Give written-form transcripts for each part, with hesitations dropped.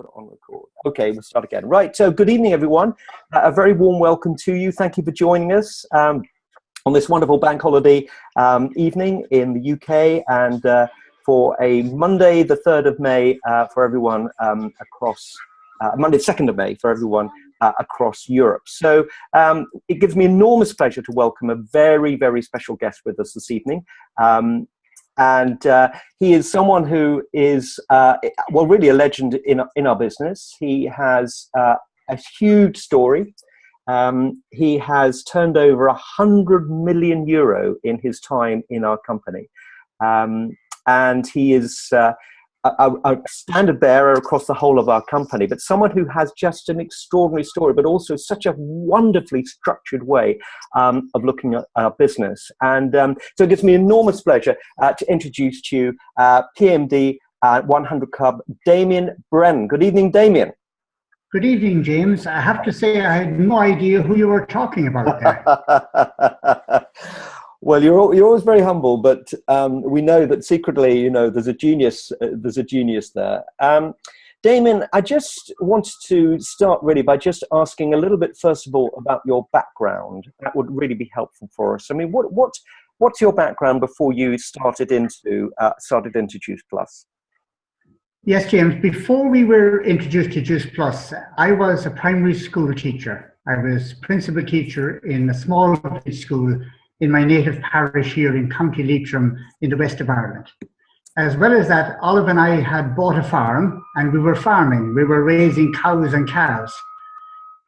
put it on record. Okay, we'll start again. Right, so good evening, everyone. A very warm welcome to you. Thank you for joining us on this wonderful bank holiday evening in the UK, and for a Monday, the 3rd of May, for everyone across, Monday, 2nd of May, for everyone across Europe. So it gives me enormous pleasure to welcome a very, very special guest with us this evening. And he is someone who is, well, really a legend in our business. He has a huge story. He has turned over €100 million in his time in our company. And he is a standard bearer across the whole of our company, but someone who has just an extraordinary story, but also such a wonderfully structured way of looking at our business. And so it gives me enormous pleasure to introduce to you PMD 100 Club, Damian Brennan. Good evening, Damian. Good evening, James. I have to say I had no idea who you were talking about there. Well, you're always very humble, but we know that secretly, you know, there's a genius there. Damian, I just wanted to start really by just asking a little bit, first of all, about your background. That would really be helpful for us. I mean, what's your background before you started into Juice Plus? Yes, James. Before we were introduced to Juice Plus, I was a primary school teacher. I was principal teacher in a small school in my native parish here in County Leitrim in the west of Ireland. As well as that, Olive and I had bought a farm and we were farming. We were raising cows and calves.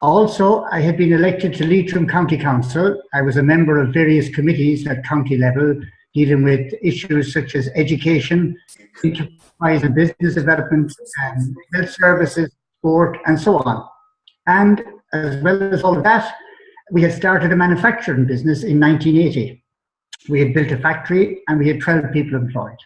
Also, I had been elected to Leitrim County Council. I was a member of various committees at county level dealing with issues such as education, enterprise and business development, and health services, sport, and so on. And as well as all of that, we had started a manufacturing business in 1980. We had built a factory and we had 12 people employed.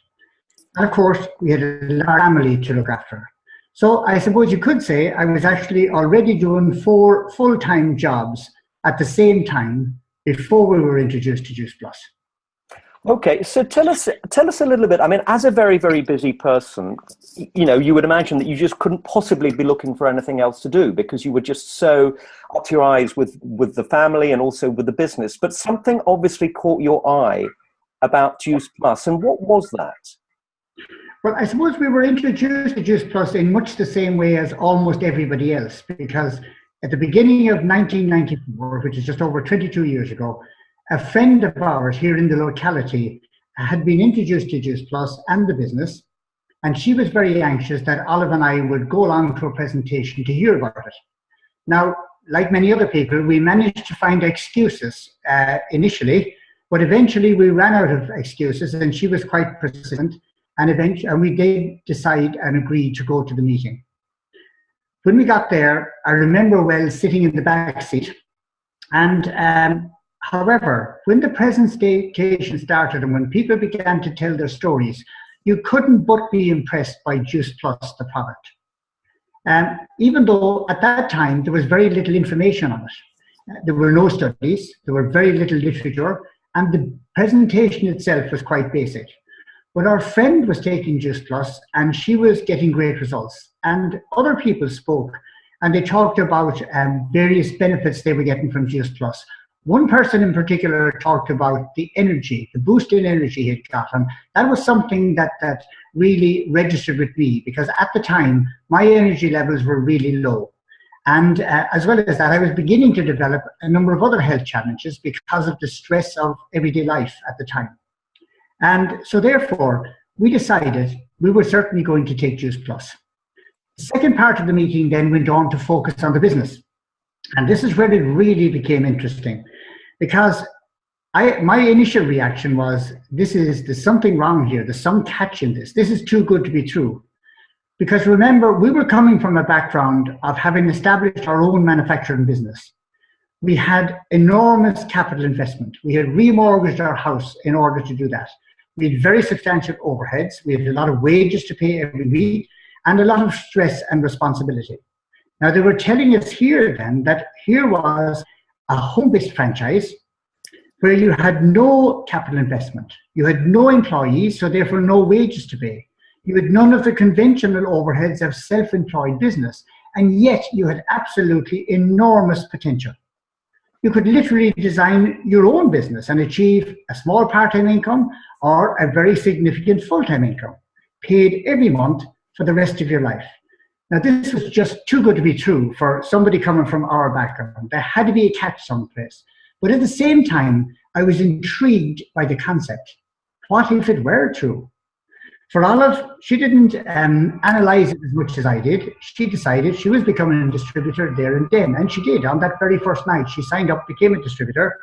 And of course, we had a large family to look after. So I suppose you could say I was actually already doing 4 full-time jobs at the same time before we were introduced to Juice Plus. Okay, so tell us a little bit. I mean, as a very, very busy person, you know, you would imagine that you just couldn't possibly be looking for anything else to do because you were just so up to your eyes with the family and also with the business. But something obviously caught your eye about Juice Plus, and what was that? Well, I suppose we were introduced to Juice Plus in much the same way as almost everybody else, because at the beginning of 1994, which is just over 22 years ago, a friend of ours here in the locality had been introduced to Juice Plus and the business, and she was very anxious that Olive and I would go along to a presentation to hear about it. Now, like many other people, we managed to find excuses initially, but eventually we ran out of excuses, and she was quite persistent, and we did decide and agree to go to the meeting. When we got there, I remember well sitting in the back seat, and however, when the presentation started and when people began to tell their stories, you couldn't but be impressed by Juice Plus, the product. Even though at that time there was very little information on it. There were no studies, there were very little literature, and the presentation itself was quite basic. But our friend was taking Juice Plus and she was getting great results. And other people spoke and they talked about various benefits they were getting from Juice Plus. One person in particular talked about the energy, the boost in energy he had got. And that was something that really registered with me, because at the time, my energy levels were really low. And as well as that, I was beginning to develop a number of other health challenges because of the stress of everyday life at the time. And so therefore, we decided we were certainly going to take Juice Plus. The second part of the meeting then went on to focus on the business. And this is where it really became interesting, because my initial reaction was, there's something wrong here. There's some catch in this. This is too good to be true. Because remember, we were coming from a background of having established our own manufacturing business. We had enormous capital investment. We had remortgaged our house in order to do that. We had very substantial overheads. We had a lot of wages to pay every week and a lot of stress and responsibility. Now, they were telling us here then that here was a home-based franchise where you had no capital investment. You had no employees, so therefore no wages to pay. You had none of the conventional overheads of self-employed business, and yet you had absolutely enormous potential. You could literally design your own business and achieve a small part-time income or a very significant full-time income, paid every month for the rest of your life. Now, this was just too good to be true for somebody coming from our background. There had to be a catch someplace. But at the same time, I was intrigued by the concept. What if it were true? For Olive, she didn't analyze it as much as I did. She decided she was becoming a distributor there and then, and she did. On that very first night, she signed up, became a distributor.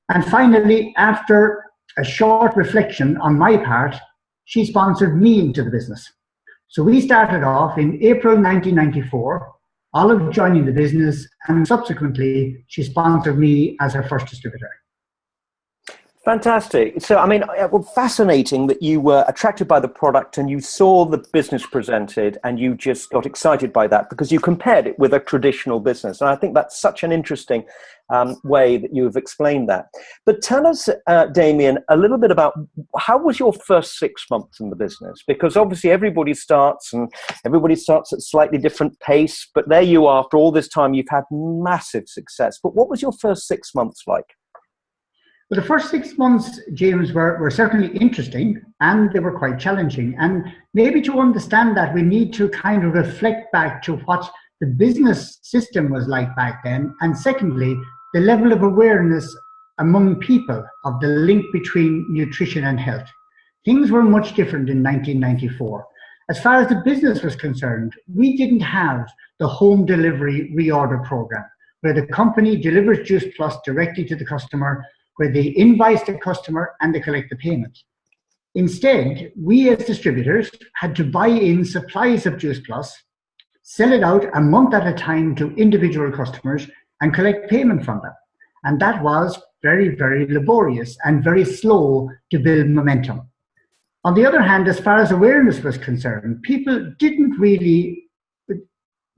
And finally, after a short reflection on my part, she sponsored me into the business. So we started off in April 1994, Olive joining the business, and subsequently she sponsored me as her first distributor. Fantastic. So, I mean, well, fascinating that you were attracted by the product and you saw the business presented and you just got excited by that because you compared it with a traditional business. And I think that's such an interesting way that you have explained that. But tell us, Damian, a little bit about how was your first 6 months in the business? Because obviously everybody starts at a slightly different pace, but there you are, after all this time, you've had massive success. But what was your first 6 months like? Well, the first 6 months, James, were certainly interesting and they were quite challenging. And maybe to understand that, we need to kind of reflect back to what the business system was like back then. And secondly, the level of awareness among people of the link between nutrition and health. Things were much different in 1994. As far as the business was concerned, we didn't have the home delivery reorder program, where the company delivers Juice Plus directly to the customer, where they invoice the customer and they collect the payment. Instead, we as distributors had to buy in supplies of Juice Plus, sell it out a month at a time to individual customers and collect payment from them. And that was very, very laborious and very slow to build momentum. On the other hand, as far as awareness was concerned, people didn't really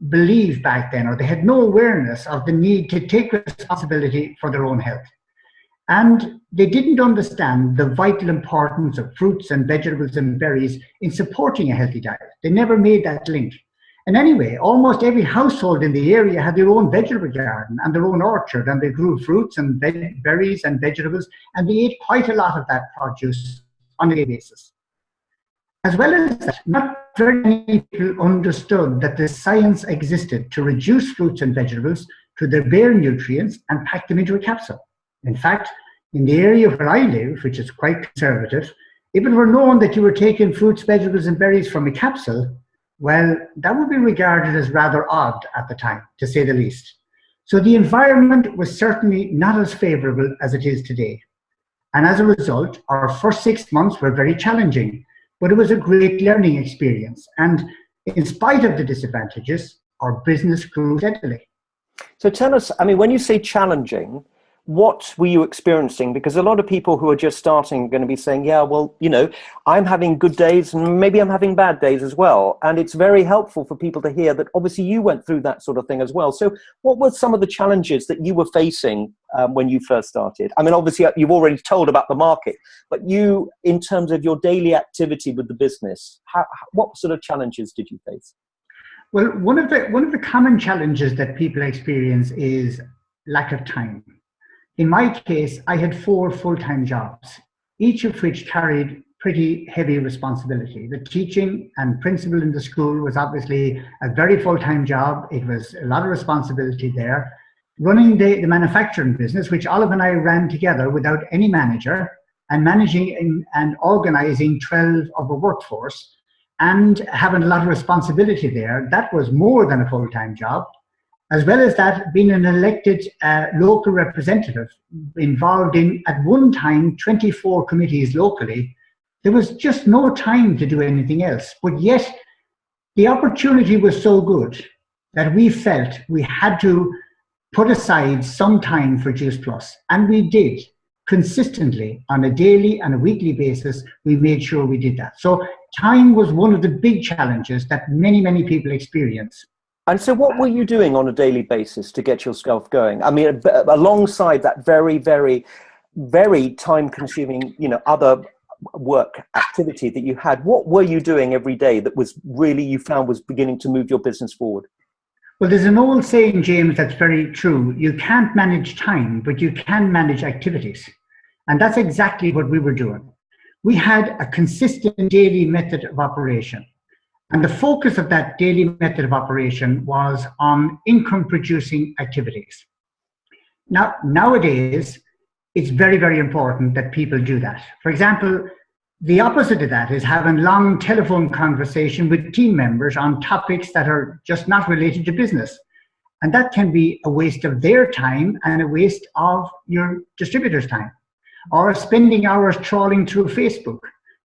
believe back then, or they had no awareness of the need to take responsibility for their own health. And they didn't understand the vital importance of fruits and vegetables and berries in supporting a healthy diet. They never made that link. And anyway, almost every household in the area had their own vegetable garden and their own orchard, and they grew fruits and berries and vegetables, and they ate quite a lot of that produce on a daily basis. As well as that, not very many people understood that the science existed to reduce fruits and vegetables to their bare nutrients and pack them into a capsule. In fact, in the area where I live, which is quite conservative, if it were known that you were taking fruits, vegetables, and berries from a capsule, well, that would be regarded as rather odd at the time, to say the least. So the environment was certainly not as favorable as it is today. And as a result, our first 6 months were very challenging, but it was a great learning experience. And in spite of the disadvantages, our business grew steadily. So tell us, I mean, when you say challenging, what were you experiencing? Because a lot of people who are just starting are going to be saying, yeah, well, you know, I'm having good days and maybe I'm having bad days as well. And it's very helpful for people to hear that obviously you went through that sort of thing as well. So what were some of the challenges that you were facing when you first started? I mean, obviously you've already told about the market, but you, in terms of your daily activity with the business, what sort of challenges did you face? Well, one of the common challenges that people experience is lack of time. In my case, I had 4 full-time jobs, each of which carried pretty heavy responsibility. The teaching and principal in the school was obviously a very full-time job. It was a lot of responsibility there. Running the manufacturing business, which Olive and I ran together without any manager, and managing and organizing 12 of a workforce, and having a lot of responsibility there, that was more than a full-time job. As well as that, being an elected local representative involved in, at one time, 24 committees locally, there was just no time to do anything else. But yet, the opportunity was so good that we felt we had to put aside some time for Juice Plus. And we did, consistently, on a daily and a weekly basis. We made sure we did that. So time was one of the big challenges that many, many people experience. And so what were you doing on a daily basis to get yourself going? I mean, alongside that very, very, very time-consuming, you know, other work activity that you had, what were you doing every day that was really, you found was beginning to move your business forward? Well, there's an old saying, James, that's very true. You can't manage time, but you can manage activities. And that's exactly what we were doing. We had a consistent daily method of operation. And the focus of that daily method of operation was on income producing activities. Now, nowadays, it's very, very important that people do that. For example, the opposite of that is having long telephone conversation with team members on topics that are just not related to business. And that can be a waste of their time and a waste of your distributor's time. Or spending hours trawling through Facebook.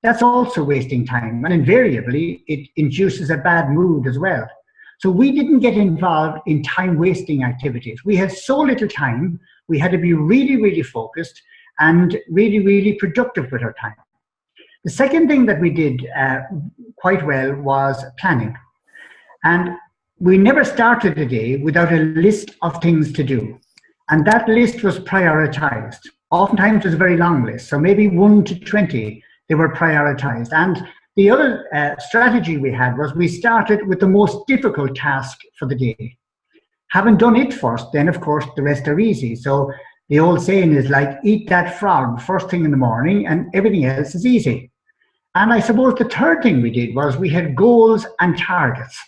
That's also wasting time. And invariably, it induces a bad mood as well. So we didn't get involved in time-wasting activities. We had so little time, we had to be really, really focused and really, really productive with our time. The second thing that we did quite well was planning. And we never started a day without a list of things to do. And that list was prioritized. Oftentimes it was a very long list, so maybe 1 to 20, they were prioritized. And the other strategy we had was we started with the most difficult task for the day. Having done it first, then of course the rest are easy. So the old saying is like, eat that frog first thing in the morning and everything else is easy. And I suppose the third thing we did was we had goals and targets.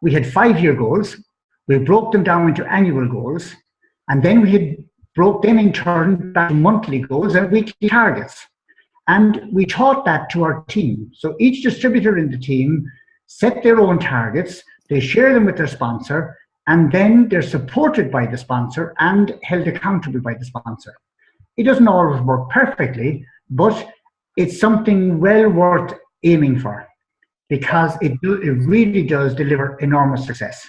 We had 5-year goals. We broke them down into annual goals. And then we had broke them in turn back to monthly goals and weekly targets. And we taught that to our team. So each distributor in the team set their own targets, they share them with their sponsor, and then they're supported by the sponsor and held accountable by the sponsor. It doesn't always work perfectly, but it's something well worth aiming for because it really does deliver enormous success.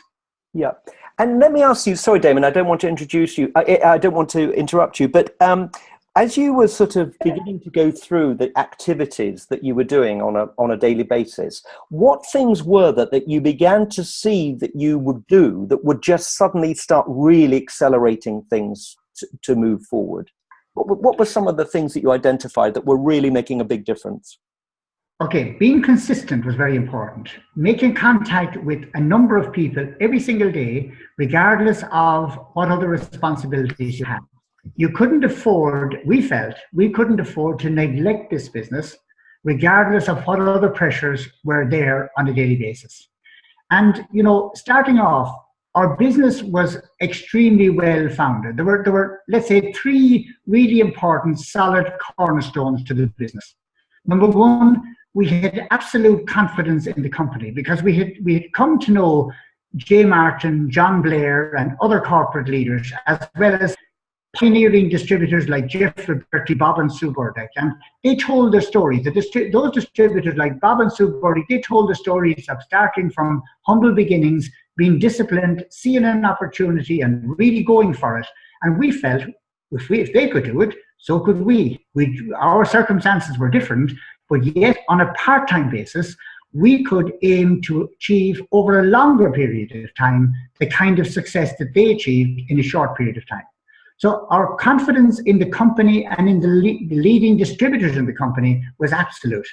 Yeah. And let me ask you, sorry, Damon, I don't want to introduce you. I don't want to interrupt you, but as you were sort of beginning to go through the activities that you were doing on a daily basis, what things were that you began to see that you would do that would just suddenly start really accelerating things to move forward? What were some of the things that you identified that were really making a big difference? Okay, being consistent was very important. Making contact with a number of people every single day, regardless of what other responsibilities you had. You couldn't afford, we felt, we couldn't afford to neglect this business, regardless of what other pressures were there on a daily basis. And, you know, starting off, our business was extremely well founded. There were, let's say, 3 really important solid cornerstones to the business. Number one, we had absolute confidence in the company because we had come to know Jay Martin, John Blair, and other corporate leaders, as well as pioneering distributors like Jeff Liberty, Bob and Sue Burdick. And they told their stories. Those distributors like Bob and Sue Burdick, they told the stories of starting from humble beginnings, being disciplined, seeing an opportunity and really going for it. And we felt if they could do it, so could we. Our circumstances were different, but yet on a part-time basis, we could aim to achieve over a longer period of time the kind of success that they achieved in a short period of time. So our confidence in the company and in the leading distributors in the company was absolute.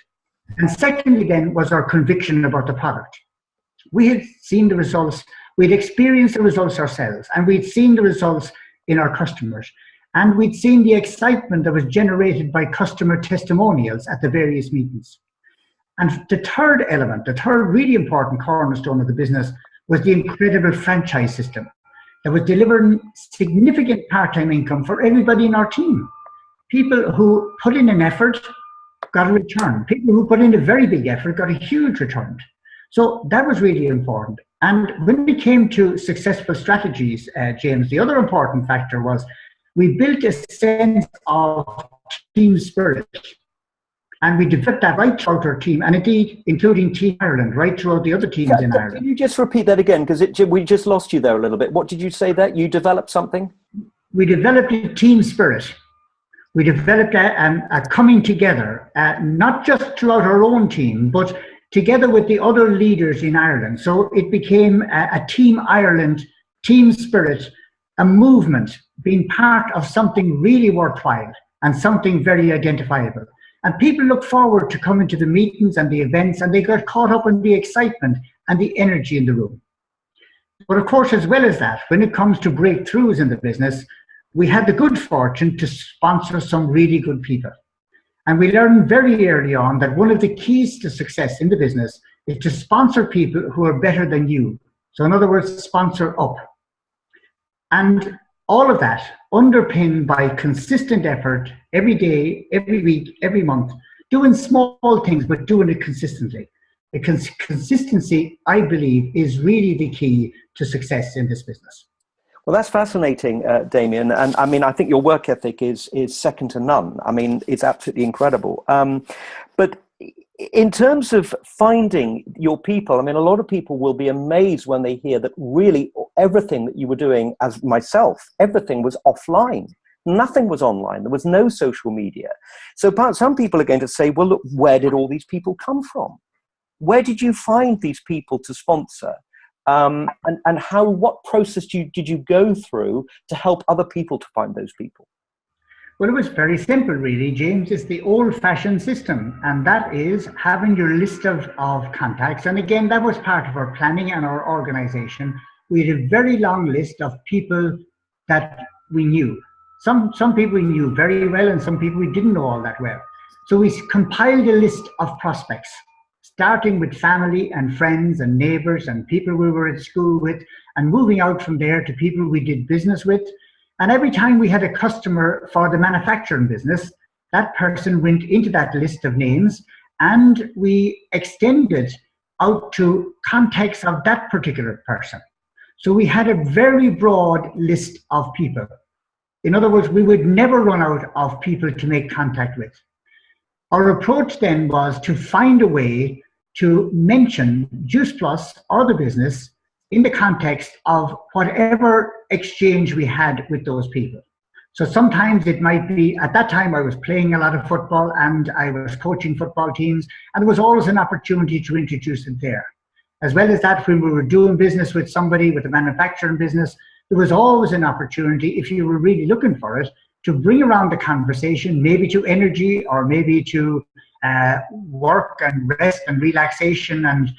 And secondly then was our conviction about the product. We had seen the results, we'd experienced the results ourselves, and we'd seen the results in our customers. And we'd seen the excitement that was generated by customer testimonials at the various meetings. And the third element, the third really important cornerstone of the business was the incredible franchise system that was delivering significant part-time income for everybody in our team. People who put in an effort got a return. People who put in a very big effort got a huge return. So that was really important. And when we came to successful strategies, James, the other important factor was we built a sense of team spirit. And we developed that right throughout our team, and indeed, including Team Ireland, right throughout the other teams in Ireland. Can you just repeat that again? Because we just lost you there a little bit. What did you say that? You developed something? We developed a team spirit. We developed a coming together, not just throughout our own team, but together with the other leaders in Ireland. So it became a Team Ireland, team spirit, a movement, being part of something really worthwhile and something very identifiable. And people look forward to coming to the meetings and the events, and they got caught up in the excitement and the energy in the room. But of course, as well as that, when it comes to breakthroughs in the business, we had the good fortune to sponsor some really good people. And we learned very early on that one of the keys to success in the business is to sponsor people who are better than you. So in other words, sponsor up. And all of that underpinned by consistent effort every day, every week, every month, doing small things, but doing it consistently. The consistency, I believe, is really the key to success in this business. Well, that's fascinating, Damian. And I mean, I think your work ethic is second to none. I mean, it's absolutely incredible. But in terms of finding your people, I mean, a lot of people will be amazed when they hear that really everything that you were doing, as myself, everything was offline. Nothing was online. There was no social media. So some people are going to say, well, look, where did all these people come from? Where did you find these people to sponsor? And what process did you go through to help other people to find those people? Well, it was very simple, really, James. It's the old-fashioned system, and that is having your list of contacts. And again, that was part of our planning and our organization. We had a very long list of people that we knew. Some people we knew very well, and some people we didn't know all that well. So we compiled a list of prospects, starting with family and friends and neighbors and people we were at school with, and moving out from there to people we did business with. And every time we had a customer for the manufacturing business, that person went into that list of names, and we extended out to contacts of that particular person. So we had a very broad list of people. In other words, we would never run out of people to make contact with. Our approach then was to find a way to mention Juice Plus or the business in the context of whatever exchange we had with those people. So sometimes it might be, at that time I was playing a lot of football and I was coaching football teams, and there was always an opportunity to introduce it there. As well as that, when we were doing business with somebody with a manufacturing business, there was always an opportunity, if you were really looking for it, to bring around the conversation, maybe to energy or maybe to work and rest and relaxation and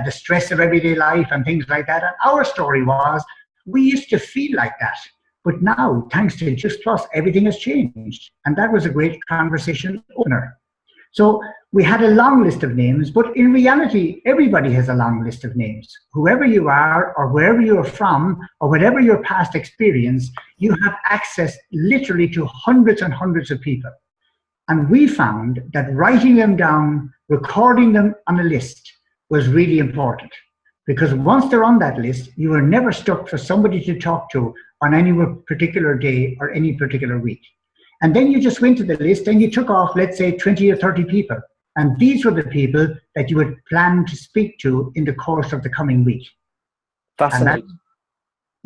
the stress of everyday life and things like that. And our story was, we used to feel like that. But now, thanks to Just Plus, everything has changed. And that was a great conversation opener. So we had a long list of names, but in reality, everybody has a long list of names. Whoever you are or wherever you are from or whatever your past experience, you have access literally to hundreds and hundreds of people. And we found that writing them down, recording them on a list was really important. Because once they're on that list, you are never stuck for somebody to talk to on any particular day or any particular week. And then you just went to the list and you took off, let's say, 20 or 30 people. And these were the people that you would plan to speak to in the course of the coming week. Fascinating.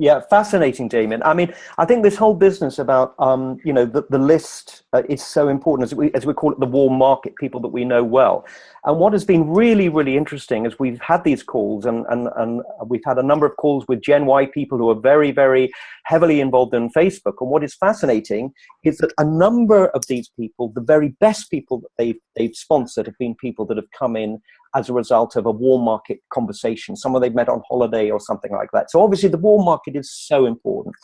Yeah, fascinating, Damian. I mean, I think this whole business about, the list is so important, as we call it, the warm market, people that we know well. And what has been really, really interesting is we've had these calls and we've had a number of calls with Gen Y people who are very, very heavily involved in Facebook. And what is fascinating is that a number of these people, the very best people that they've sponsored, have been people that have come in as a result of a warm market conversation, someone they've met on holiday or something like that. So obviously the warm market is so important.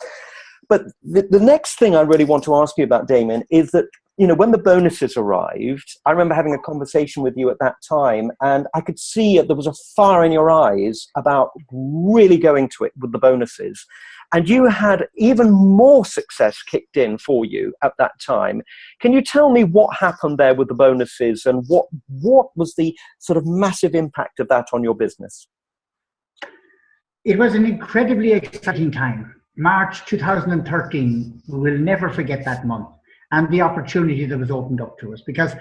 But the next thing I really want to ask you about, Damian, is that, when the bonuses arrived, I remember having a conversation with you at that time, and I could see there was a fire in your eyes about really going to it with the bonuses. And you had even more success kicked in for you at that time. Can you tell me what happened there with the bonuses, and what was the sort of massive impact of that on your business? It was an incredibly exciting time. March 2013, we will never forget that month and the opportunity that was opened up to us. Because,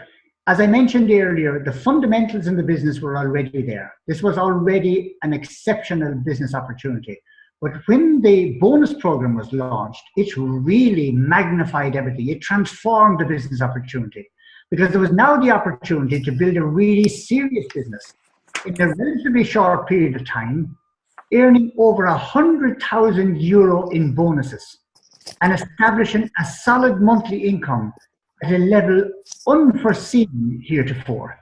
as I mentioned earlier, the fundamentals in the business were already there. This was already an exceptional business opportunity. But when the bonus program was launched, it really magnified everything. It transformed the business opportunity, because there was now the opportunity to build a really serious business in a relatively short period of time, earning over €100,000 in bonuses and establishing a solid monthly income at a level unforeseen heretofore.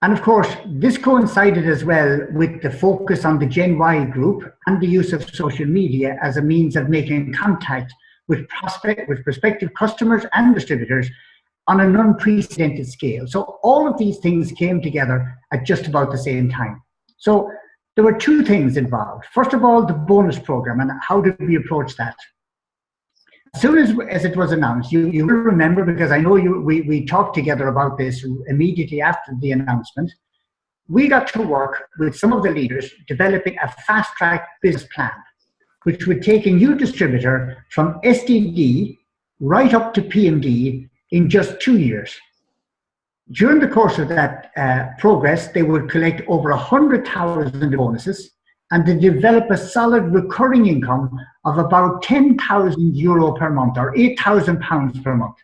And of course, this coincided as well with the focus on the Gen Y group and the use of social media as a means of making contact with prospective customers and distributors on an unprecedented scale. So all of these things came together at just about the same time. So there were two things involved. First of all, the bonus program, and how did we approach that? As soon as it was announced, you will remember, because I know we talked together about this immediately after the announcement, we got to work with some of the leaders developing a fast-track business plan, which would take a new distributor from SDD right up to PMD in just 2 years. During the course of that progress, they would collect over 100,000 in bonuses, and they develop a solid recurring income of about €10,000 per month, or £8,000 per month.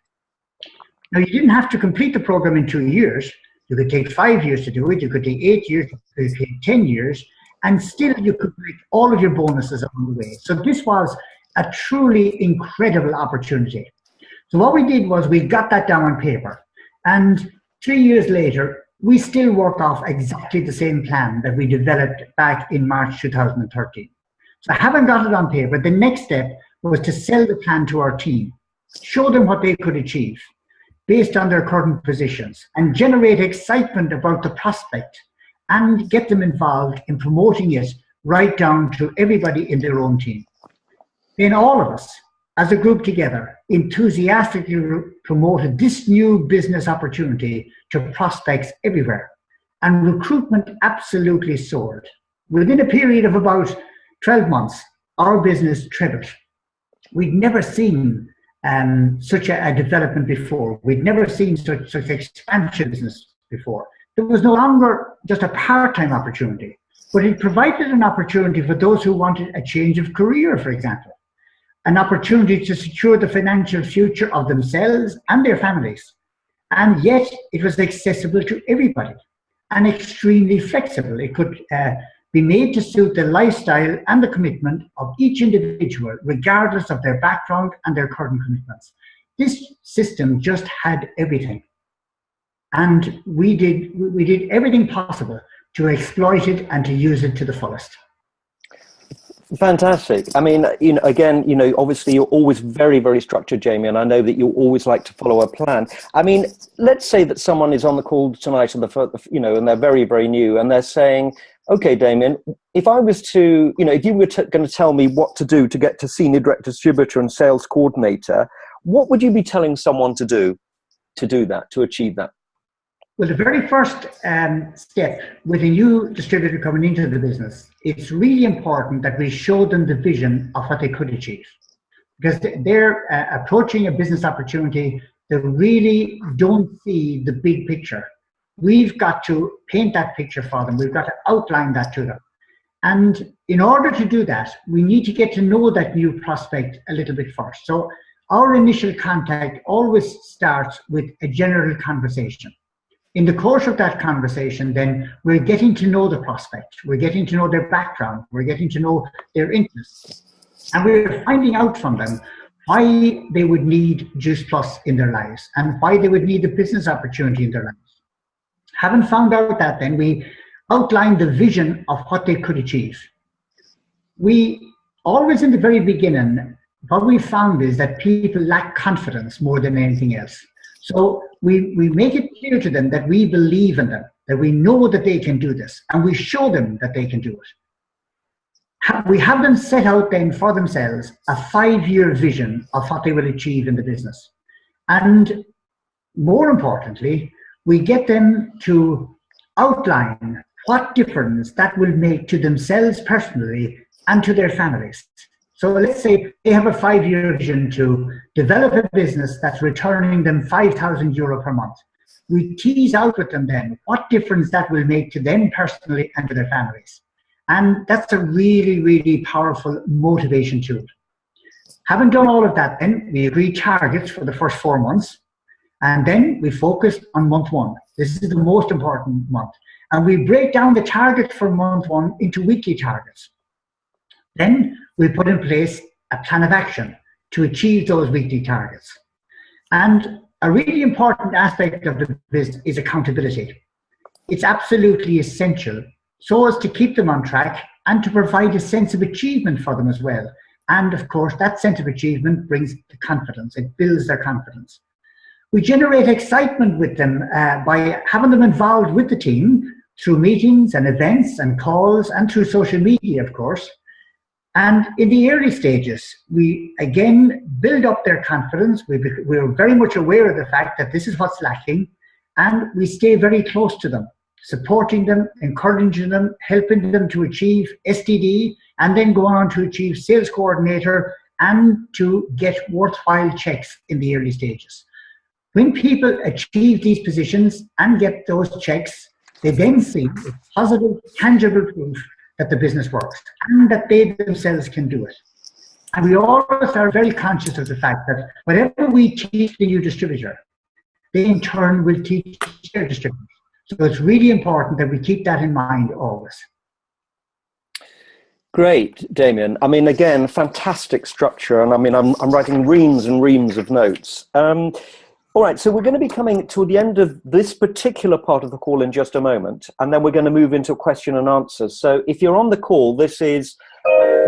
Now, you didn't have to complete the program in 2 years. You could take 5 years to do it. You could take 8 years, you could take 10 years, and still you could make all of your bonuses along the way. So this was a truly incredible opportunity. So what we did was we got that down on paper, and 3 years later, we still work off exactly the same plan that we developed back in March 2013. So having got it on paper, the next step was to sell the plan to our team, show them what they could achieve based on their current positions, and generate excitement about the prospect and get them involved in promoting it right down to everybody in their own team. Then all of us, as a group together, enthusiastically promoted this new business opportunity to prospects everywhere. And recruitment absolutely soared. Within a period of about 12 months, our business tripled. We'd never seen such a development before. We'd never seen such expansion business before. It was no longer just a part-time opportunity, but it provided an opportunity for those who wanted a change of career, for example. An opportunity to secure the financial future of themselves and their families. And yet it was accessible to everybody and extremely flexible. It could be made to suit the lifestyle and the commitment of each individual, regardless of their background and their current commitments. This system just had everything. And we did everything possible to exploit it and to use it to the fullest. Fantastic. I mean, obviously you're always very, very structured, Jamie, and I know that you always like to follow a plan. I mean, let's say that someone is on the call tonight and they're very, very new, and they're saying, okay, Damian, if I was to, if you were going to tell me what to do to get to senior director, distributor and sales coordinator, what would you be telling someone to do that, to achieve that? Well, the very first step with a new distributor coming into the business, it's really important that we show them the vision of what they could achieve. Because they're approaching a business opportunity, they really don't see the big picture. We've got to paint that picture for them. We've got to outline that to them. And in order to do that, we need to get to know that new prospect a little bit first. So our initial contact always starts with a general conversation. In the course of that conversation, then, we're getting to know the prospect. We're getting to know their background. We're getting to know their interests. And we're finding out from them why they would need Juice Plus in their lives and why they would need a business opportunity in their lives. Having found out that, then, we outline the vision of what they could achieve. We always, in the very beginning, what we found is that people lack confidence more than anything else. So we make it clear to them that we believe in them, that we know that they can do this, and we show them that they can do it. We have them set out then for themselves a 5-year vision of what they will achieve in the business. And more importantly, we get them to outline what difference that will make to themselves personally and to their families. So let's say they have a 5-year vision to develop a business that's returning them €5,000 per month. We tease out with them then what difference that will make to them personally and to their families. And that's a really, really powerful motivation tool. Having done all of that, then we agree targets for the first 4 months. And then we focus on month 1. This is the most important month. And we break down the target for month 1 into weekly targets. Then we put in place a plan of action to achieve those weekly targets. And A really important aspect of the business is accountability. It's absolutely essential so as to keep them on track and to provide a sense of achievement for them as well. And of course, that sense of achievement brings the confidence. It builds their confidence. We generate excitement with them by having them involved with the team through meetings and events and calls and through social media, of course. And in the early stages, we again build up their confidence. We're very much aware of the fact that this is what's lacking, and we stay very close to them, supporting them, encouraging them, helping them to achieve SDD, and then go on to achieve sales coordinator and to get worthwhile checks in the early stages. When people achieve these positions and get those checks, they then see positive, tangible proof that the business works and that they themselves can do it. And we always are very conscious of the fact that whatever we teach the new distributor, they in turn will teach their distributors. So it's really important that we keep that in mind always. Great, Damian. I mean, again, fantastic structure. And I mean, I'm writing reams and reams of notes. All right, so we're going to be coming to the end of this particular part of the call in just a moment, and then we're going to move into question and answers. So if you're on the call, this is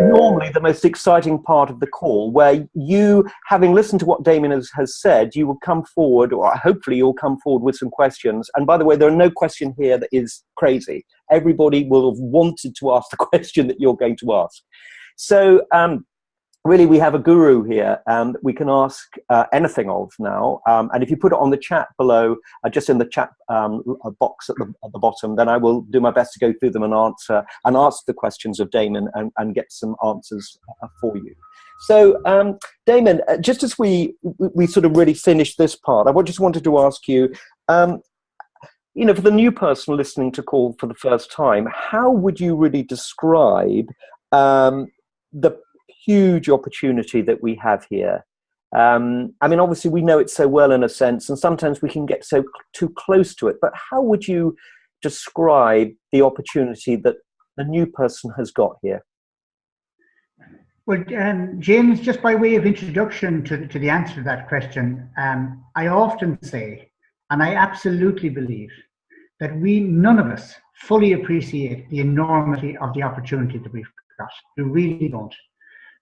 normally the most exciting part of the call, where you, having listened to what Damian has said, you will come forward, or hopefully you'll come forward with some questions. And by the way, there are no question here that is crazy. Everybody will have wanted to ask the question that you're going to ask. So, really, we have a guru here that we can ask anything of now. And if you put it on the chat below, just in the chat box at the bottom, then I will do my best to go through them and ask the questions of Damian and get some answers for you. So, Damian, just as we sort of really finish this part, I just wanted to ask you, for the new person listening to call for the first time, how would you really describe the huge opportunity that we have here? I mean, obviously we know it so well in a sense, and sometimes we can get too close to it, but how would you describe the opportunity that the new person has got here? Well, James, just by way of introduction to the answer to that question, I often say, and I absolutely believe, that none of us fully appreciate the enormity of the opportunity that we've got. We really don't.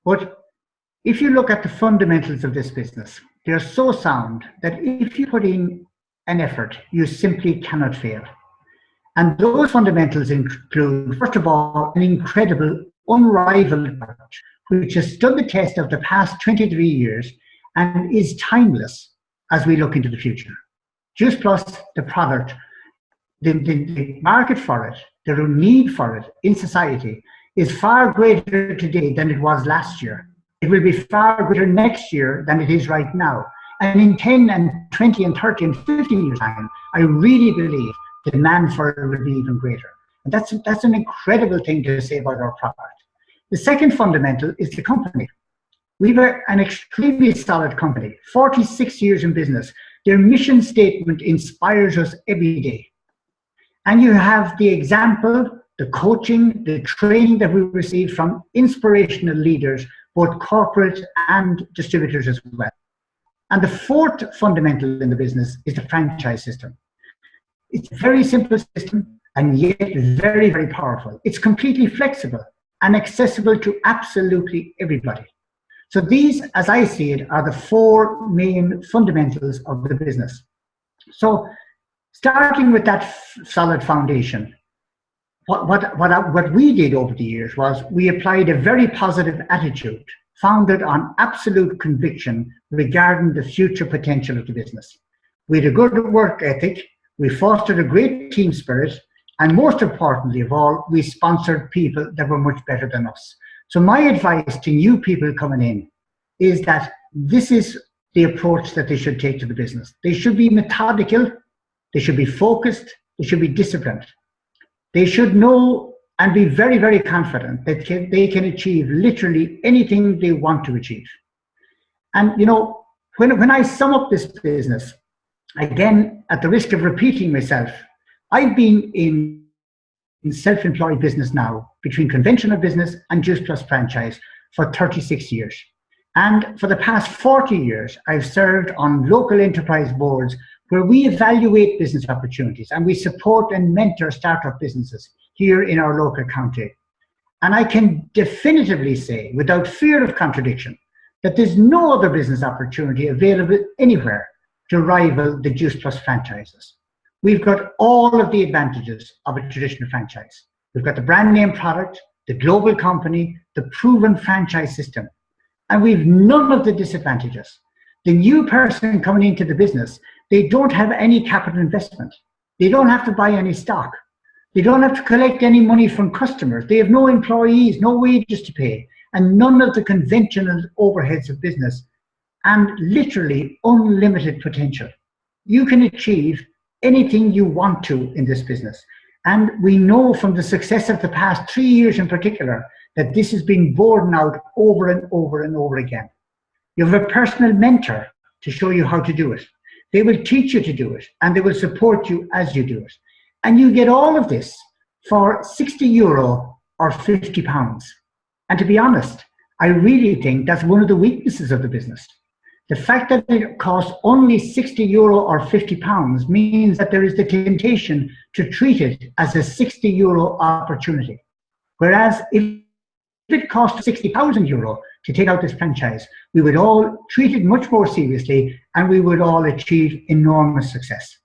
But if you look at the fundamentals of this business, they're so sound that if you put in an effort, you simply cannot fail. And those fundamentals include, first of all, an incredible, unrivaled product, which has stood the test of the past 23 years and is timeless as we look into the future. Just plus the product, the market for it, the need for it in society is far greater today than it was last year. It will be far greater next year than it is right now. And in 10 and 20 and 30 and 15 years' time, I really believe the demand for it will be even greater. And that's an incredible thing to say about our product. The second fundamental is the company. We've an extremely solid company, 46 years in business. Their mission statement inspires us every day. And you have the example, the coaching, the training that we receive from inspirational leaders, both corporate and distributors as well. And the fourth fundamental in the business is the franchise system. It's a very simple system and yet very, very powerful. It's completely flexible and accessible to absolutely everybody. So these, as I see it, are the four main fundamentals of the business. So starting with that solid foundation, what we did over the years was we applied a very positive attitude founded on absolute conviction regarding the future potential of the business. We had a good work ethic, we fostered a great team spirit, and most importantly of all, we sponsored people that were much better than us. So my advice to new people coming in is that this is the approach that they should take to the business. They should be methodical, they should be focused, they should be disciplined. They should know and be very, very confident that they can achieve literally anything they want to achieve. And when I sum up this business, again, at the risk of repeating myself, I've been in self-employed business now, between conventional business and Just Plus franchise, for 36 years. And for the past 40 years, I've served on local enterprise boards where we evaluate business opportunities and we support and mentor startup businesses here in our local county. And I can definitively say, without fear of contradiction, that there's no other business opportunity available anywhere to rival the Juice Plus franchises. We've got all of the advantages of a traditional franchise. We've got the brand name product, the global company, the proven franchise system, and we've none of the disadvantages. The new person coming into the business, they don't have any capital investment. They don't have to buy any stock. They don't have to collect any money from customers. They have no employees, no wages to pay, and none of the conventional overheads of business, and literally unlimited potential. You can achieve anything you want to in this business. And we know from the success of the past 3 years in particular that this has been borne out over and over and over again. You have a personal mentor to show you how to do it. They will teach you to do it, and they will support you as you do it. And you get all of this for €60 or £50. And to be honest, I really think that's one of the weaknesses of the business. The fact that it costs only €60 or £50 means that there is the temptation to treat it as a €60 opportunity. Whereas if it cost €60,000 to take out this franchise, we would all treat it much more seriously and we would all achieve enormous success.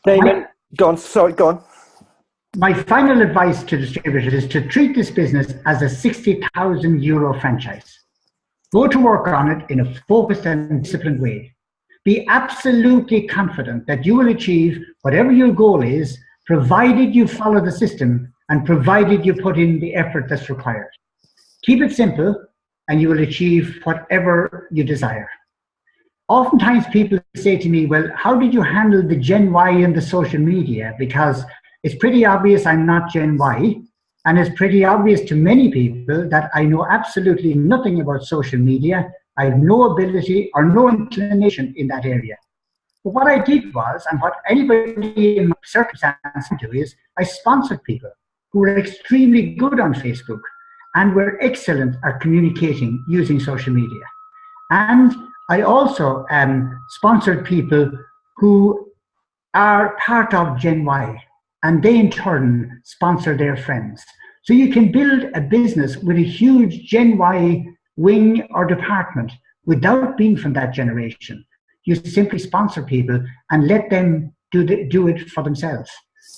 Damian, go on. My final advice to distributors is to treat this business as a €60,000 franchise. Go to work on it in a focused and disciplined way. Be absolutely confident that you will achieve whatever your goal is, provided you follow the system and provided you put in the effort that's required. Keep it simple and you will achieve whatever you desire. Oftentimes people say to me, well, how did you handle the Gen Y and the social media? Because it's pretty obvious I'm not Gen Y, and it's pretty obvious to many people that I know absolutely nothing about social media. I have no ability or no inclination in that area. But what I did was, and what anybody in my circumstance can do, is I sponsored people who were extremely good on Facebook and were excellent at communicating using social media. And I also sponsored people who are part of Gen Y, and they in turn sponsor their friends. So you can build a business with a huge Gen Y wing or department without being from that generation. You simply sponsor people and let them do it for themselves.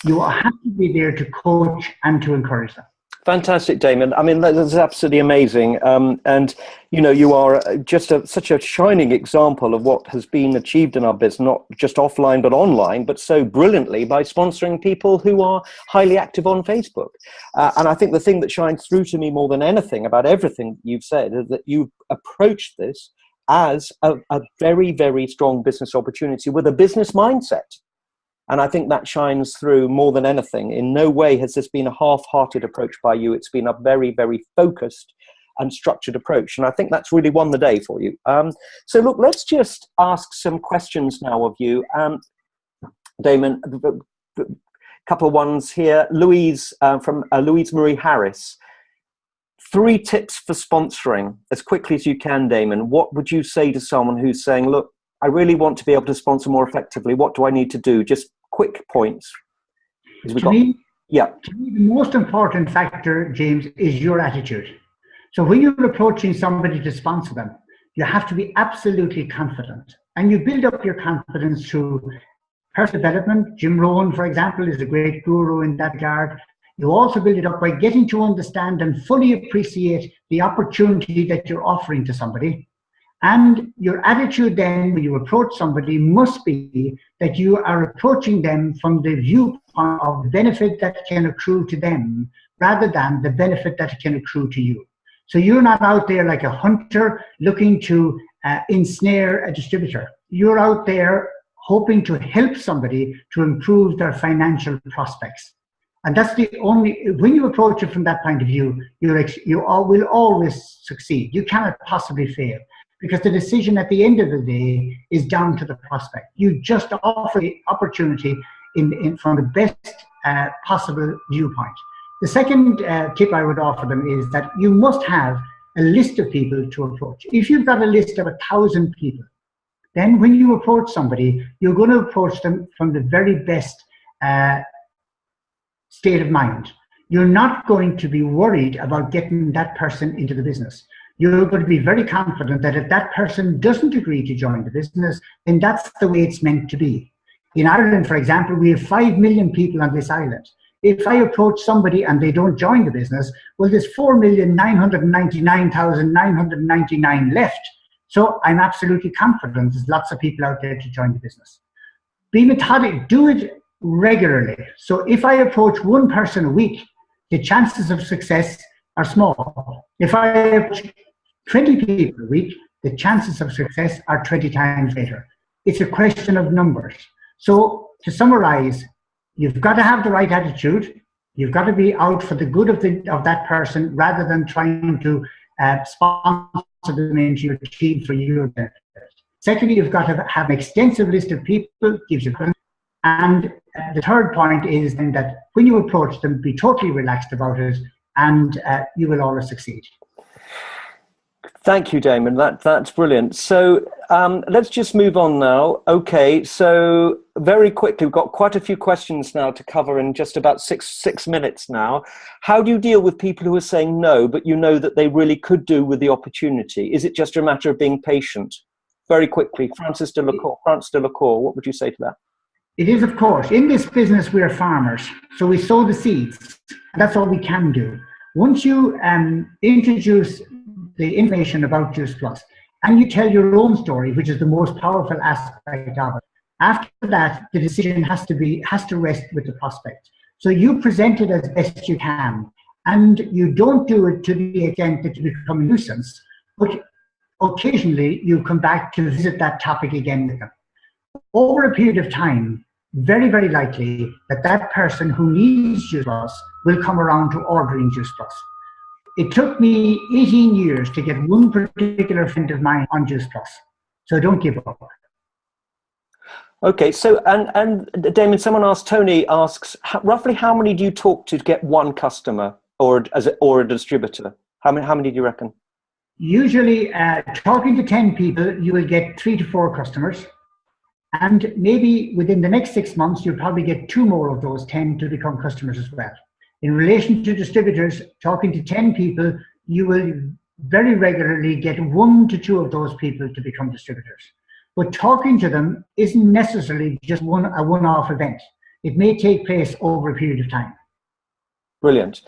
You have to be there to coach and to encourage them. Fantastic, Damian. I mean, that's absolutely amazing. And, you know, you are just such a shining example of what has been achieved in our business, not just offline, but online, but so brilliantly by sponsoring people who are highly active on Facebook. And I think the thing that shines through to me more than anything about everything you've said is that you've approached this as a very, very strong business opportunity with a business mindset. And I think that shines through more than anything. In no way has this been a half-hearted approach by you. It's been a very, very focused and structured approach. And I think that's really won the day for you. So look, let's just ask some questions now of you. Damian, a couple of ones here. Louise, from Louise Marie Harris. 3 tips for sponsoring as quickly as you can, Damian. What would you say to someone who's saying, look, I really want to be able to sponsor more effectively. What do I need to do? Just quick points. To me, the most important factor, James, is your attitude. So when you're approaching somebody to sponsor them, you have to be absolutely confident. And you build up your confidence through personal development. Jim Rohn, for example, is a great guru in that regard. You also build it up by getting to understand and fully appreciate the opportunity that you're offering to somebody. And your attitude then when you approach somebody must be that you are approaching them from the viewpoint of the benefit that can accrue to them rather than the benefit that can accrue to you. So you're not out there like a hunter looking to ensnare a distributor. You're out there hoping to help somebody to improve their financial prospects. And that's the only, when you approach it from that point of view, you will always succeed. You cannot possibly fail, because the decision at the end of the day is down to the prospect. You just offer the opportunity from the best possible viewpoint. The second tip I would offer them is that you must have a list of people to approach. If you've got a list of 1,000 people, then when you approach somebody, you're going to approach them from the very best state of mind. You're not going to be worried about getting that person into the business. You're going to be very confident that if that person doesn't agree to join the business, then that's the way it's meant to be. In Ireland, for example, we have 5 million people on this island. If I approach somebody and they don't join the business, well, there's 4,999,999 left. So I'm absolutely confident there's lots of people out there to join the business. Be methodic, do it regularly. So if I approach one person a week, the chances of success are small. If I approach 20 people a week, the chances of success are 20 times greater. It's a question of numbers. So to summarize, you've got to have the right attitude. You've got to be out for the good of that person rather than trying to sponsor them into your team for your benefit. Secondly, you've got to have an extensive list of people, gives you confidence. And the third point is then that when you approach them, be totally relaxed about it, and you will always succeed. Thank you, Damon. That's brilliant. So let's just move on now. Okay, so very quickly, we've got quite a few questions now to cover in just about six minutes now. How do you deal with people who are saying no, but you know that they really could do with the opportunity? Is it just a matter of being patient? Very quickly, Francis de la Cour, what would you say to that? It is, of course. In this business, we are farmers, so we sow the seeds. That's all we can do. Once you introduce the information about Juice Plus and you tell your own story, which is the most powerful aspect of it, after that, the decision has to rest with the prospect. So you present it as best you can, and you don't do it to the extent that you become a nuisance, but occasionally you come back to visit that topic again with them. Over a period of time, very, very likely that person who needs Juice Plus will come around to ordering Juice Plus. It took me 18 years to get one particular friend of mine on Juice Plus. So don't give up. Okay, so, and Damon, Tony asks, roughly how many do you talk to get one customer or a distributor? How many do you reckon? Usually, talking to 10 people, you will get 3 to 4 customers. And maybe within the next 6 months, you'll probably get 2 more of those 10 to become customers as well. In relation to distributors, talking to 10 people, you will very regularly get 1 to 2 of those people to become distributors. But talking to them isn't necessarily just a one-off event. It may take place over a period of time. Brilliant.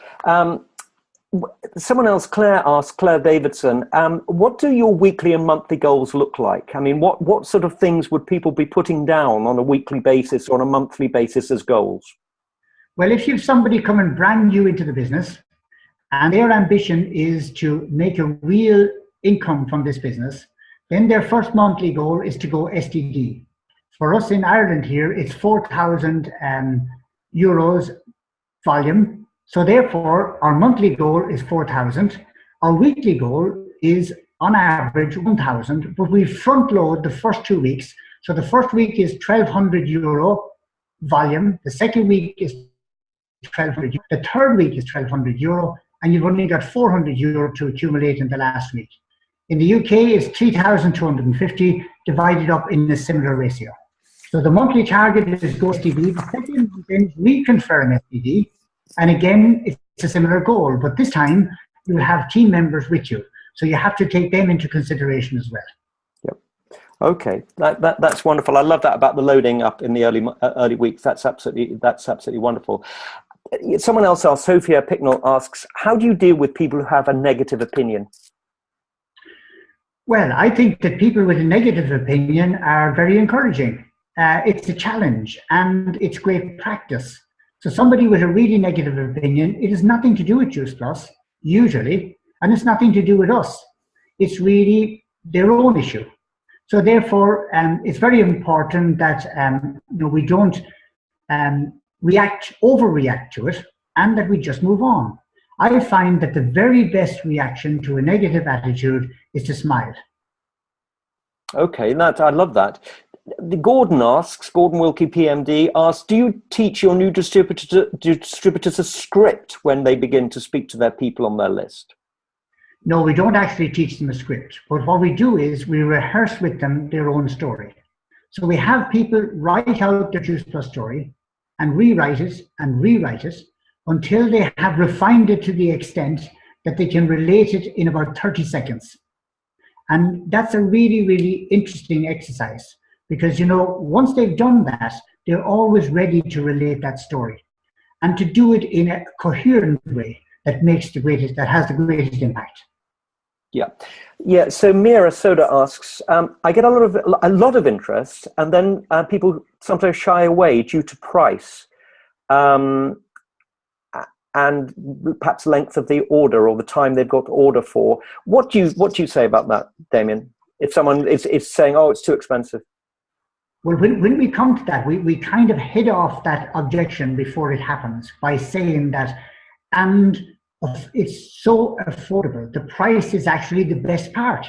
Someone else, Claire Davidson, what do your weekly and monthly goals look like? I mean, what sort of things would people be putting down on a weekly basis or on a monthly basis as goals? Well, if you have somebody coming brand new into the business and their ambition is to make a real income from this business, then their first monthly goal is to go STD. For us in Ireland here, it's 4,000 euros volume. So therefore, our monthly goal is 4,000. Our weekly goal is on average 1,000, but we front load the first 2 weeks. So the first week is 1,200 euro volume. The second week is 1,200. The third week is 1,200 euro, and you've only got 400 euro to accumulate in the last week. In the UK, it's 3,250 divided up in a similar ratio. So the monthly target is go STD. The second month is reconfirm STD. And again, it's a similar goal, but this time you will have team members with you. So you have to take them into consideration as well. Yep. Okay, that's wonderful. I love that about the loading up in the early weeks. That's absolutely wonderful. Someone else asks, Sophia Picknell asks, how do you deal with people who have a negative opinion? Well, I think that people with a negative opinion are very encouraging. It's a challenge and it's great practice. So somebody with a really negative opinion, it has nothing to do with Juice Plus, usually, and it's nothing to do with us. It's really their own issue. So therefore, it's very important that we don't overreact to it, and that we just move on. I find that the very best reaction to a negative attitude is to smile. Okay, I love that. Gordon Wilkie PMD asks, do you teach your new distributors a script when they begin to speak to their people on their list? No, we don't actually teach them a script, but what we do is we rehearse with them their own story. So we have people write out their Juice Plus story and rewrite it until they have refined it to the extent that they can relate it in about 30 seconds. And that's a really, really interesting exercise because, you know, once they've done that, they're always ready to relate that story and to do it in a coherent way that has the greatest impact. Yeah. So Mira Soda asks, I get a lot of interest, and then people sometimes shy away due to price, and perhaps length of the order or the time they've got to order for. What do you say about that, Damian? If someone is saying, "Oh, it's too expensive." Well, when we come to that, we kind of head off that objection before it happens by saying that, and it's so affordable. The price is actually the best part.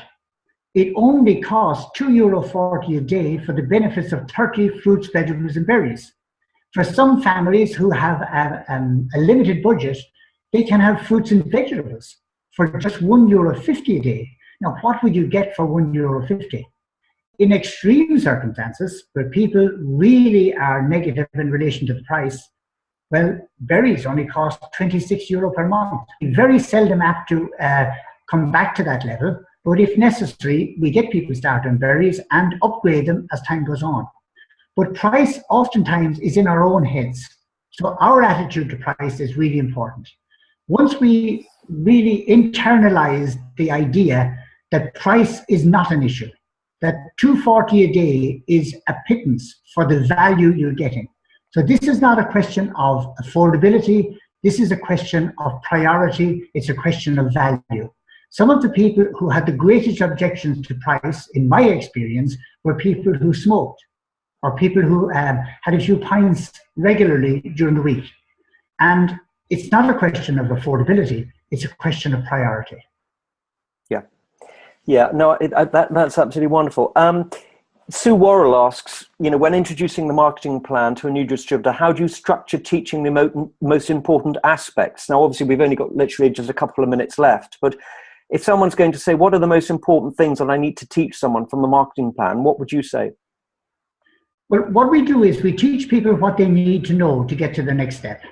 It only costs €2.40 a day for the benefits of 30 fruits, vegetables, and berries. For some families who have a limited budget, they can have fruits and vegetables for just €1.50 a day. Now, what would you get for €1.50? In extreme circumstances, where people really are negative in relation to the price, well, berries only cost €26 per month. We're very seldom apt to come back to that level, but if necessary, we get people started on berries and upgrade them as time goes on. But price oftentimes is in our own heads. So our attitude to price is really important. Once we really internalize the idea that price is not an issue, that $2.40 a day is a pittance for the value you're getting. So this is not a question of affordability. This is a question of priority. It's a question of value. Some of the people who had the greatest objections to price, in my experience, were people who smoked or people who had a few pints regularly during the week. And it's not a question of affordability. It's a question of priority. Yeah. No, that's absolutely wonderful. Sue Worrell asks, when introducing the marketing plan to a new distributor, how do you structure teaching the most important aspects? Now, obviously, we've only got literally just a couple of minutes left, but if someone's going to say, what are the most important things that I need to teach someone from the marketing plan, what would you say? Well, what we do is we teach people what they need to know to get to the next step.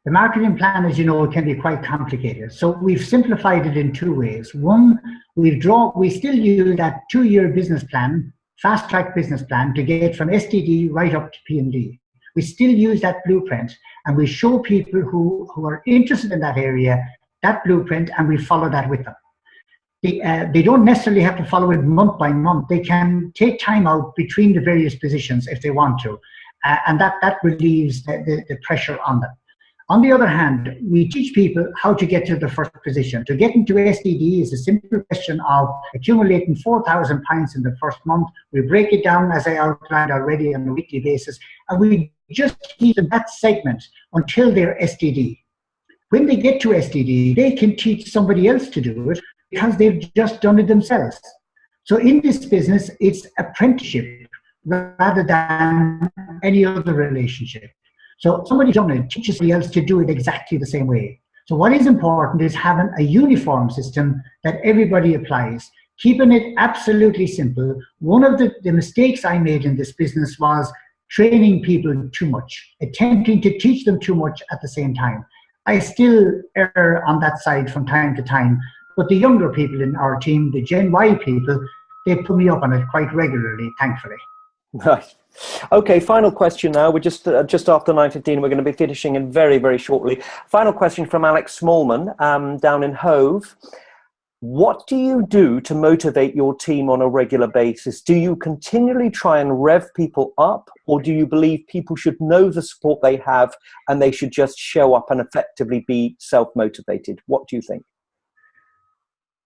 The marketing plan, as you know, can be quite complicated. So we've simplified it in two ways. One, we still use that 2-year business plan, fast track business plan, to get from STD right up to P&D. We still use that blueprint, and we show people who are interested in that area that blueprint, and we follow that with them. They don't necessarily have to follow it month by month. They can take time out between the various positions if they want to, and that relieves the pressure on them. On the other hand, we teach people how to get to the first position. To get into SDD is a simple question of accumulating 4,000 pints in the first month. We break it down, as I outlined already, on a weekly basis, and we just teach them that segment until they're SDD. When they get to SDD, they can teach somebody else to do it because they've just done it themselves. So in this business, it's apprenticeship rather than any other relationship. So somebody's done it, teaches somebody else to do it exactly the same way. So what is important is having a uniform system that everybody applies, keeping it absolutely simple. One of the mistakes I made in this business was training people too much, attempting to teach them too much at the same time. I still err on that side from time to time, but the younger people in our team, the Gen Y people, they put me up on it quite regularly, thankfully. Right. Okay, final question now. We're just after 9:15. We're going to be finishing in very, very shortly. Final question from Alex Smallman down in Hove. What do you do to motivate your team on a regular basis? Do you continually try and rev people up, or do you believe people should know the support they have and they should just show up and effectively be self-motivated? What do you think?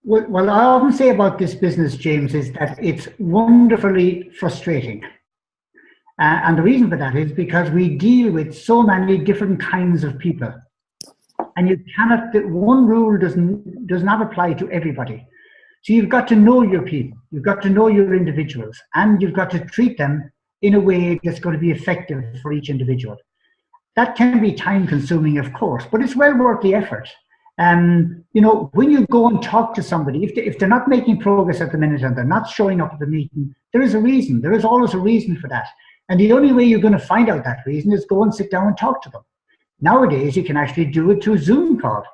Well, I often say about this business, James, is that it's wonderfully frustrating. And the reason for that is because we deal with so many different kinds of people. And one rule does not apply to everybody. So you've got to know your people, you've got to know your individuals, and you've got to treat them in a way that's going to be effective for each individual. That can be time consuming, of course, but it's well worth the effort. When you go and talk to somebody, if they're not making progress at the minute and they're not showing up at the meeting, there is a reason. There is always a reason for that. And the only way you're going to find out that reason is go and sit down and talk to them. Nowadays, you can actually do it through Zoom call.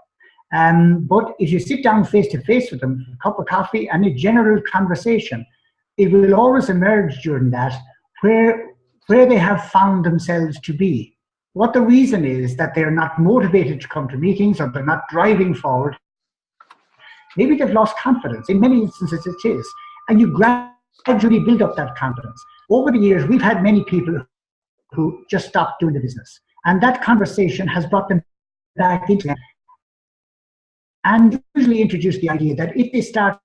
But if you sit down face to face with them, a cup of coffee and a general conversation, it will always emerge during that where they have found themselves to be. What the reason is that they're not motivated to come to meetings or they're not driving forward. Maybe they've lost confidence. In many instances it is. And you gradually build up that confidence. Over the years, we've had many people who just stopped doing the business. And that conversation has brought them back into it. And usually introduce the idea that if they start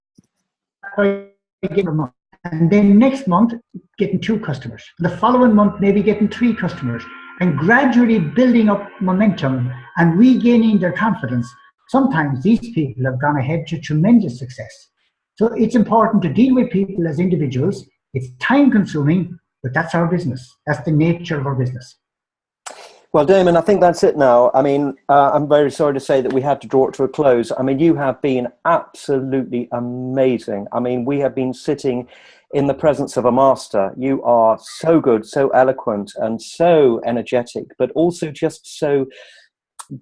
by getting a month, and then next month getting 2 customers, the following month maybe getting 3 customers, and gradually building up momentum and regaining their confidence, sometimes these people have gone ahead to tremendous success. So it's important to deal with people as individuals. It's time consuming, but that's our business. That's the nature of our business. Well, Damian, I think that's it now. I mean, I'm very sorry to say that we had to draw it to a close. I mean, you have been absolutely amazing. I mean, we have been sitting in the presence of a master. You are so good, so eloquent, and so energetic, but also just so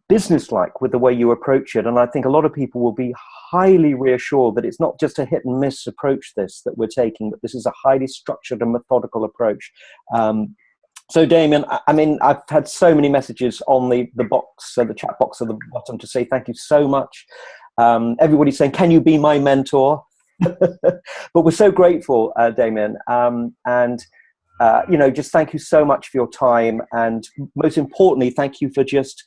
businesslike with the way you approach it. And I think a lot of people will be highly reassured that it's not just a hit and miss approach that we're taking, but this is a highly structured and methodical approach. So Damian, I mean, I've had so many messages on the box, so the chat box at the bottom, to say thank you so much. Everybody's saying, can you be my mentor? But we're so grateful, Damian. Just thank you so much for your time. And most importantly, thank you for just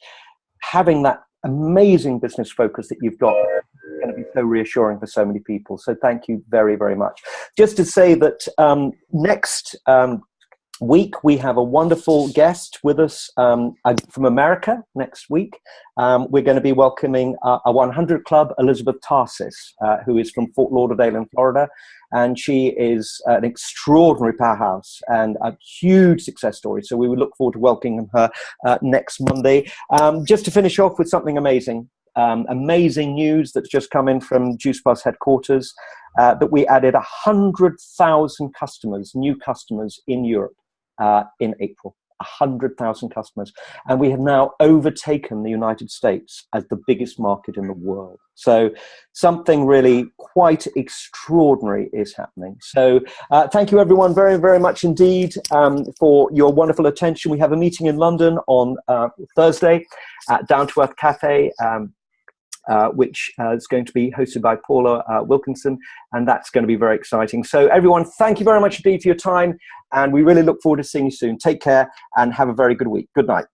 having that amazing business focus that you've got. It's going to be so reassuring for so many people. So thank you very, very much. Just to say that next week we have a wonderful guest with us from America next week. We're going to be welcoming a 100 Club, Elizabeth Tarsis, who is from Fort Lauderdale in Florida, and she is an extraordinary powerhouse and a huge success story. So we would look forward to welcoming her next Monday. Just to finish off with something amazing. Amazing news that's just come in from Juice Plus headquarters, that we added 100,000 customers, new customers in Europe in April. 100,000 customers, and we have now overtaken the United States as the biggest market in the world. So something really quite extraordinary is happening. So thank you everyone very, very much indeed for your wonderful attention. We have a meeting in London on Thursday at Down to Earth Cafe, which is going to be hosted by Paula Wilkinson, and that's going to be very exciting. So everyone, thank you very much indeed for your time, and we really look forward to seeing you soon. Take care and have a very good week. Good night.